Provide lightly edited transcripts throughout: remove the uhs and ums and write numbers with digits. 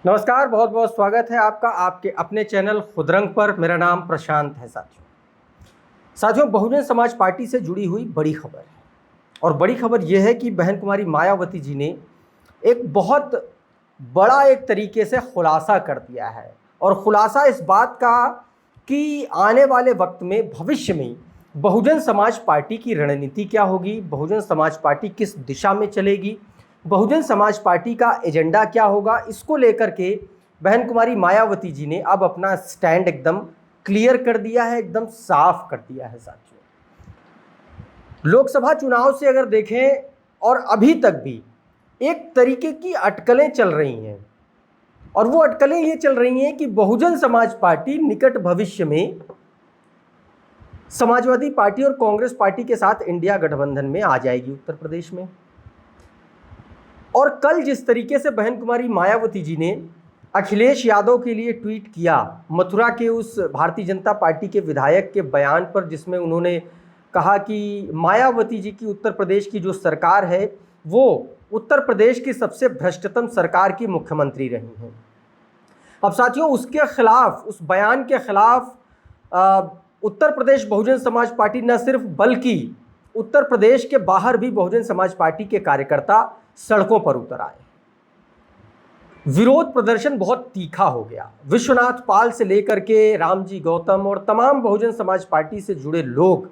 नमस्कार, बहुत बहुत स्वागत है आपका आपके अपने चैनल खुदरंग पर। मेरा नाम प्रशांत है। साथियों, बहुजन समाज पार्टी से जुड़ी हुई बड़ी खबर है और बड़ी खबर यह है कि बहन कुमारी मायावती जी ने एक बहुत बड़ा एक तरीके से खुलासा कर दिया है। और खुलासा इस बात का कि आने वाले वक्त में, भविष्य में बहुजन समाज पार्टी की रणनीति क्या होगी, बहुजन समाज पार्टी किस दिशा में चलेगी, बहुजन समाज पार्टी का एजेंडा क्या होगा, इसको लेकर के बहन कुमारी मायावती जी ने अब अपना स्टैंड एकदम क्लियर कर दिया है, एकदम साफ कर दिया है। साथियों, लोकसभा चुनाव से अगर देखें और अभी तक भी एक तरीके की अटकलें चल रही हैं और वो अटकलें ये चल रही हैं कि बहुजन समाज पार्टी निकट भविष्य में समाजवादी पार्टी और कांग्रेस पार्टी के साथ इंडिया गठबंधन में आ जाएगी उत्तर प्रदेश में। और कल जिस तरीके से बहन कुमारी मायावती जी ने अखिलेश यादव के लिए ट्वीट किया, मथुरा के उस भारतीय जनता पार्टी के विधायक के बयान पर, जिसमें उन्होंने कहा कि मायावती जी की उत्तर प्रदेश की जो सरकार है वो उत्तर प्रदेश की सबसे भ्रष्टतम सरकार की मुख्यमंत्री रही हैं। अब साथियों, उसके खिलाफ, उस बयान के खिलाफ उत्तर प्रदेश बहुजन समाज पार्टी न सिर्फ बल्कि उत्तर प्रदेश के बाहर भी बहुजन समाज पार्टी के कार्यकर्ता सड़कों पर उतर आए। विरोध प्रदर्शन बहुत तीखा हो गया। विश्वनाथ पाल से लेकर के रामजी गौतम और तमाम बहुजन समाज पार्टी से जुड़े लोग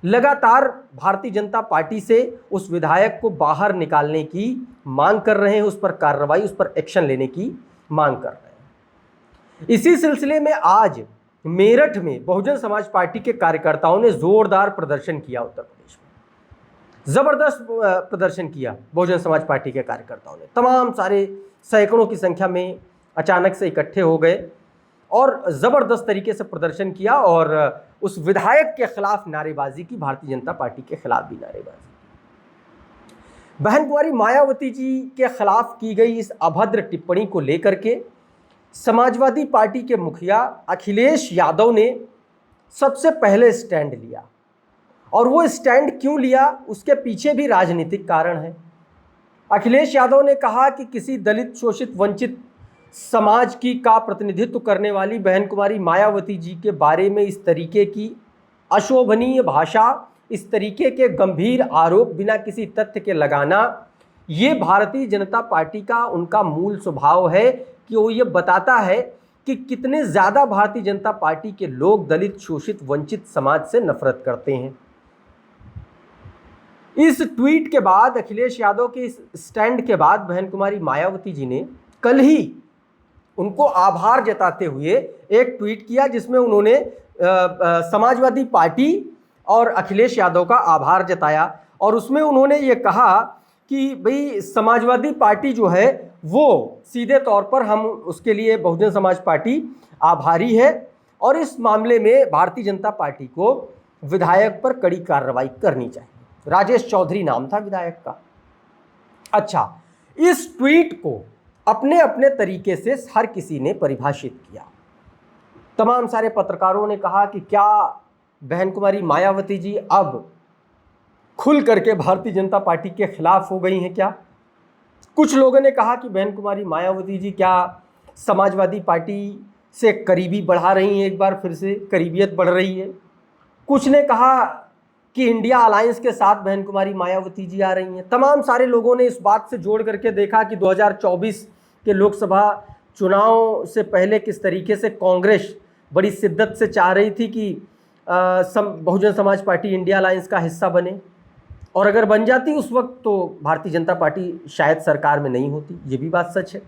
लगातार भारतीय जनता पार्टी से उस विधायक को बाहर निकालने की मांग कर रहे हैं, उस पर कार्रवाई, उस पर एक्शन लेने की मांग कर रहे हैं। इसी सिलसिले में आज मेरठ में बहुजन समाज पार्टी के कार्यकर्ताओं ने जोरदार प्रदर्शन किया। उत्तर प्रदेश में जबरदस्त प्रदर्शन किया बहुजन समाज पार्टी के कार्यकर्ताओं ने। तमाम सारे सैकड़ों की संख्या में अचानक से इकट्ठे हो गए और जबरदस्त तरीके से प्रदर्शन किया और उस विधायक के खिलाफ नारेबाजी की, भारतीय जनता पार्टी के खिलाफ भी नारेबाजी की। बहन कुमारी मायावती जी के खिलाफ की गई इस अभद्र टिप्पणी को लेकर के समाजवादी पार्टी के मुखिया अखिलेश यादव ने सबसे पहले स्टैंड लिया। और वो स्टैंड क्यों लिया, उसके पीछे भी राजनीतिक कारण है। अखिलेश यादव ने कहा कि किसी दलित, शोषित, वंचित समाज की का प्रतिनिधित्व करने वाली बहन कुमारी मायावती जी के बारे में इस तरीके की अशोभनीय भाषा, इस तरीके के गंभीर आरोप बिना किसी तथ्य के लगाना, ये भारतीय जनता पार्टी का उनका मूल स्वभाव है कि वो ये बताता है कि कितने ज़्यादा भारतीय जनता पार्टी के लोग दलित, शोषित, वंचित समाज से नफरत करते हैं। इस ट्वीट के बाद, अखिलेश यादव के इस स्टैंड के बाद, बहन कुमारी मायावती जी ने कल ही उनको आभार जताते हुए एक ट्वीट किया जिसमें उन्होंने समाजवादी पार्टी और अखिलेश यादव का आभार जताया। और उसमें उन्होंने ये कहा कि भाई समाजवादी पार्टी जो है वो सीधे तौर पर, हम उसके लिए बहुजन समाज पार्टी आभारी है और इस मामले में भारतीय जनता पार्टी को विधायक पर कड़ी कार्रवाई करनी चाहिए। राजेश चौधरी नाम था विधायक का। अच्छा, इस ट्वीट को अपने अपने तरीके से हर किसी ने परिभाषित किया। तमाम सारे पत्रकारों ने कहा कि क्या बहन कुमारी मायावती जी अब खुल करके भारतीय जनता पार्टी के खिलाफ हो गई हैं क्या? कुछ लोगों ने कहा कि बहन कुमारी मायावती जी क्या समाजवादी पार्टी से करीबी बढ़ा रही हैं, एक बार फिर से करीबियत बढ़ रही है। कुछ ने कहा कि इंडिया अलायंस के साथ बहन कुमारी मायावती जी आ रही हैं। तमाम सारे लोगों ने इस बात से जोड़ करके देखा कि 2024 के लोकसभा चुनाव से पहले किस तरीके से कांग्रेस बड़ी शिद्दत से चाह रही थी कि Bahujan Samaj party India alliance का हिस्सा बने, और अगर बन जाती उस वक्त तो भारतीय जनता पार्टी शायद सरकार में नहीं होती। ये भी बात सच है।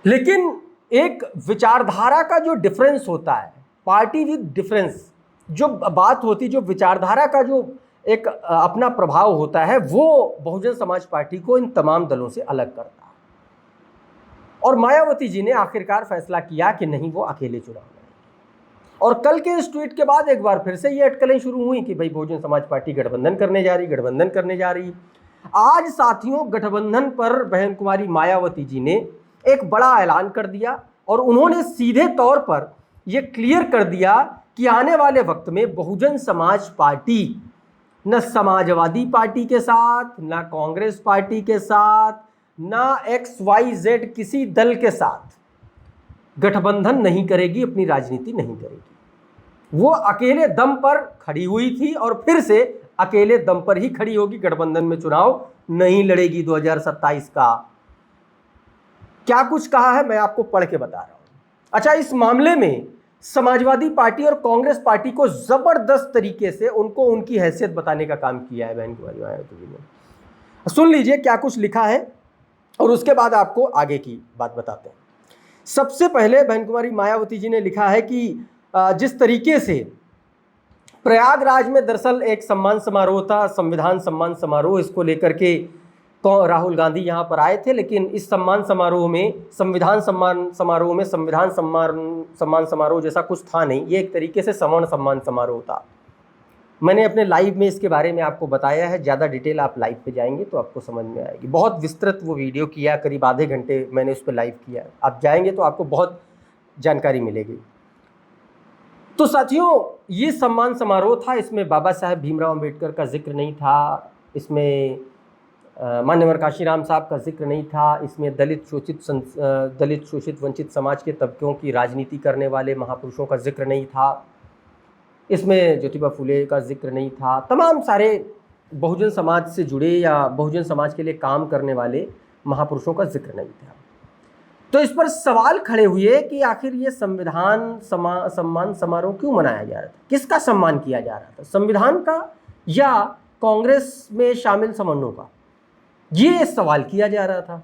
लेकिन एक विचारधारा का जो डिफरेंस होता है, पार्टी विद डिफरेंस जो बात होती, जो विचारधारा का जो एक अपना प्रभाव होता है, वो बहुजन समाज पार्टी को इन तमाम दलों से अलग करता है। और मायावती जी ने आखिरकार फैसला किया कि नहीं, वो अकेले चुनाव लड़ेंगे। और कल के इस ट्वीट के बाद एक बार फिर से ये अटकलें शुरू हुई कि भाई बहुजन समाज पार्टी गठबंधन करने जा रही। आज साथियों, गठबंधन पर बहन कुमारी मायावती जी ने एक बड़ा ऐलान कर दिया और उन्होंने सीधे तौर पर यह क्लियर कर दिया कि आने वाले वक्त में बहुजन समाज पार्टी न समाजवादी पार्टी के साथ, न कांग्रेस पार्टी के साथ, ना XYZ किसी दल के साथ गठबंधन नहीं करेगी, अपनी राजनीति नहीं करेगी। वो अकेले दम पर खड़ी हुई थी और फिर से अकेले दम पर ही खड़ी होगी, गठबंधन में चुनाव नहीं लड़ेगी 2027 का। क्या कुछ कहा है मैं आपको पढ़ के बता रहा हूं। अच्छा, इस मामले में समाजवादी पार्टी और कांग्रेस पार्टी को जबरदस्त तरीके से उनको उनकी हैसियत बताने का काम किया है बहन कुमारी मायावती जी ने। सुन लीजिए क्या कुछ लिखा है और उसके बाद आपको आगे की बात बताते हैं। सबसे पहले बहन कुमारी मायावती जी ने लिखा है कि जिस तरीके से प्रयागराज में दरअसल एक सम्मान समारोह था, संविधान सम्मान समारोह, इसको लेकर के राहुल गांधी यहाँ पर आए थे, लेकिन इस सम्मान समारोह में संविधान सम्मान समारोह जैसा कुछ था नहीं। ये एक तरीके से सवर्ण सम्मान समारोह था। मैंने अपने लाइव में इसके बारे में आपको बताया है, ज़्यादा डिटेल आप लाइव पे जाएंगे तो आपको समझ में आएगी। बहुत विस्तृत वो वीडियो किया, करीब आधे घंटे मैंने उस पर लाइव किया है। आप जाएंगे तो आपको बहुत जानकारी मिलेगी। तो साथियों, ये सम्मान समारोह था, इसमें बाबा साहेब भीमराव अंबेडकर का जिक्र नहीं था, इसमें मान्यवर काशीराम साहब का जिक्र नहीं था, इसमें दलित शोषित वंचित समाज के तबकों की राजनीति करने वाले महापुरुषों का जिक्र नहीं था, इसमें ज्योतिबा फुले का जिक्र नहीं था, तमाम सारे बहुजन समाज से जुड़े या बहुजन समाज के लिए काम करने वाले महापुरुषों का जिक्र नहीं था। तो इस पर सवाल खड़े हुए कि आखिर ये संविधान सम्मान समारोह क्यों मनाया जा रहा था, किसका सम्मान किया जा रहा था, संविधान का या कांग्रेस में शामिल समन्वयों का, ये सवाल किया जा रहा था।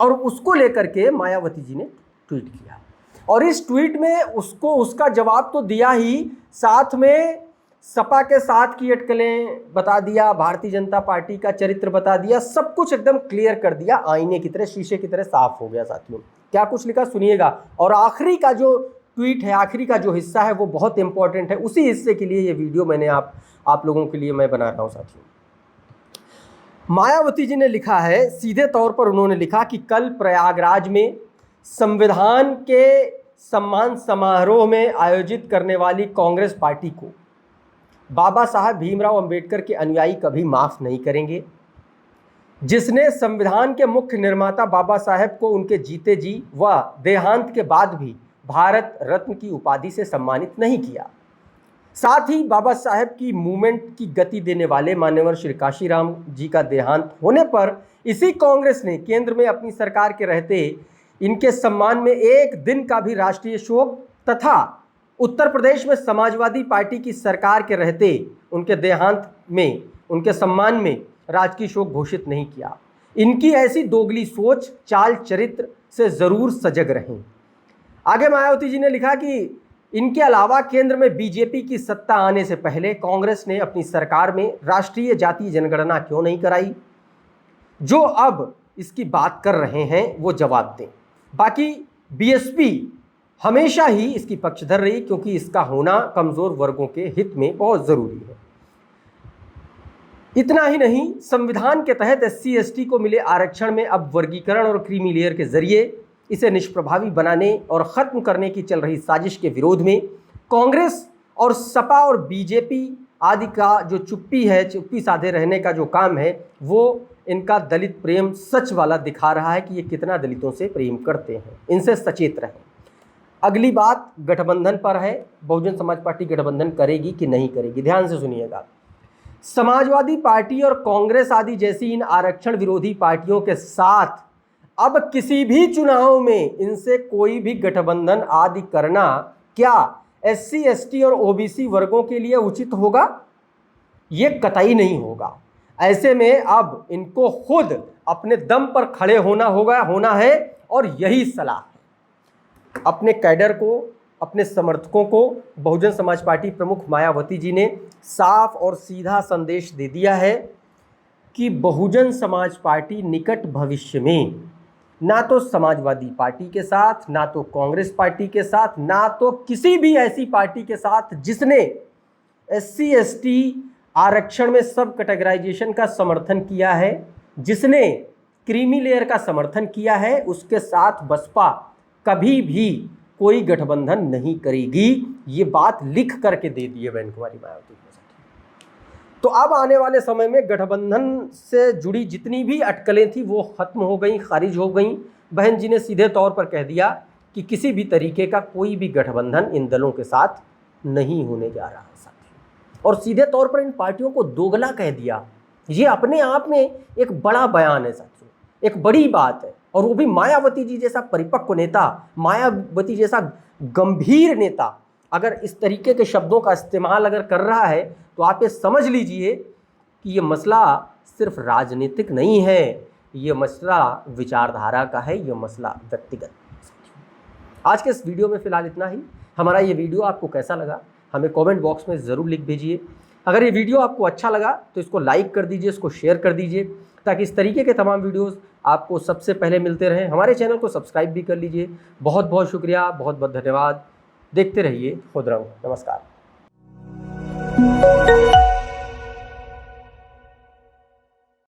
और उसको लेकर के मायावती जी ने ट्वीट किया और इस ट्वीट में उसका जवाब तो दिया ही, साथ में सपा के साथ की अटकलें बता दिया, भारतीय जनता पार्टी का चरित्र बता दिया, सब कुछ एकदम क्लियर कर दिया, आईने की तरह, शीशे की तरह साफ हो गया। साथियों, क्या कुछ लिखा सुनिएगा। और आखिरी का जो ट्वीट है, आखिरी का जो हिस्सा है वो बहुत इंपॉर्टेंट है, उसी हिस्से के लिए ये वीडियो मैंने आप लोगों के लिए मैं बना रहा हूँ। साथियों, मायावती जी ने लिखा है, सीधे तौर पर उन्होंने लिखा कि कल प्रयागराज में संविधान के सम्मान समारोह में आयोजित करने वाली कांग्रेस पार्टी को बाबा साहब भीमराव अंबेडकर के अनुयायी कभी माफ नहीं करेंगे, जिसने संविधान के मुख्य निर्माता बाबा साहब को उनके जीते जी व देहांत के बाद भी भारत रत्न की उपाधि से सम्मानित नहीं किया। साथ ही बाबा साहब की मूवमेंट की गति देने वाले मान्यवर श्री काशीराम जी का देहांत होने पर इसी कांग्रेस ने केंद्र में अपनी सरकार के रहते इनके सम्मान में एक दिन का भी राष्ट्रीय शोक तथा उत्तर प्रदेश में समाजवादी पार्टी की सरकार के रहते उनके देहांत में उनके सम्मान में राजकीय शोक घोषित नहीं किया। इनकी ऐसी दोगली सोच, चाल चरित्र से ज़रूर सजग रहें। आगे मायावती जी ने लिखा कि इनके अलावा केंद्र में बीजेपी की सत्ता आने से पहले कांग्रेस ने अपनी सरकार में राष्ट्रीय जातीय जनगणना क्यों नहीं कराई। जो अब इसकी बात कर रहे हैं वो जवाब दें। बाकी बीएसपी हमेशा ही इसकी पक्षधर रही, क्योंकि इसका होना कमज़ोर वर्गों के हित में बहुत ज़रूरी है। इतना ही नहीं, संविधान के तहत SC ST को मिले आरक्षण में अब वर्गीकरण और क्रीमी लेयर के जरिए इसे निष्प्रभावी बनाने और ख़त्म करने की चल रही साजिश के विरोध में कांग्रेस और सपा और बीजेपी आदि का जो चुप्पी साधे रहने का जो काम है, वो इनका दलित प्रेम सच वाला दिखा रहा है कि ये कितना दलितों से प्रेम करते हैं। इनसे सचेत रहें। अगली बात गठबंधन पर है। बहुजन समाज पार्टी गठबंधन करेगी कि नहीं करेगी, ध्यान से सुनिएगा। समाजवादी पार्टी और कांग्रेस आदि जैसी इन आरक्षण विरोधी पार्टियों के साथ अब किसी भी चुनाव में इनसे कोई भी गठबंधन आदि करना क्या SC ST और OBC वर्गों के लिए उचित होगा? ये कतई नहीं होगा। ऐसे में अब इनको खुद अपने दम पर खड़े होना है और यही सलाह है। अपने कैडर को, अपने समर्थकों को बहुजन समाज पार्टी प्रमुख मायावती जी ने साफ और सीधा संदेश दे दिया है कि बहुजन समाज पार्टी निकट भविष्य में ना तो समाजवादी पार्टी के साथ, ना तो कांग्रेस पार्टी के साथ, ना तो किसी भी ऐसी पार्टी के साथ जिसने SC ST आरक्षण में सब कैटेगराइजेशन का समर्थन किया है, जिसने क्रीमी लेयर का समर्थन किया है, उसके साथ बसपा कभी भी कोई गठबंधन नहीं करेगी। ये बात लिख करके दे दी है बहन कुमारी मायावती। तो अब आने वाले समय में गठबंधन से जुड़ी जितनी भी अटकलें थी वो खत्म हो गई, खारिज हो गई। बहन जी ने सीधे तौर पर कह दिया कि किसी भी तरीके का कोई भी गठबंधन इन दलों के साथ नहीं होने जा रहा है साथियों। और सीधे तौर पर इन पार्टियों को दोगला कह दिया। ये अपने आप में एक बड़ा बयान है साथियों, एक बड़ी बात है। और वो भी मायावती जी जैसा परिपक्व नेता, मायावती जैसा गंभीर नेता अगर इस तरीके के शब्दों का इस्तेमाल अगर कर रहा है तो आप ये समझ लीजिए कि ये मसला सिर्फ राजनीतिक नहीं है, ये मसला विचारधारा का है, ये मसला व्यक्तिगत। आज के इस वीडियो में फिलहाल इतना ही। हमारा ये वीडियो आपको कैसा लगा हमें कमेंट बॉक्स में ज़रूर लिख भेजिए। अगर ये वीडियो आपको अच्छा लगा तो इसको लाइक कर दीजिए, इसको शेयर कर दीजिए, ताकि इस तरीके के तमाम वीडियोस आपको सबसे पहले मिलते रहें। हमारे चैनल को सब्सक्राइब भी कर लीजिए। बहुत बहुत शुक्रिया, बहुत बहुत धन्यवाद। देखते रहिए खुद रंग। नमस्कार।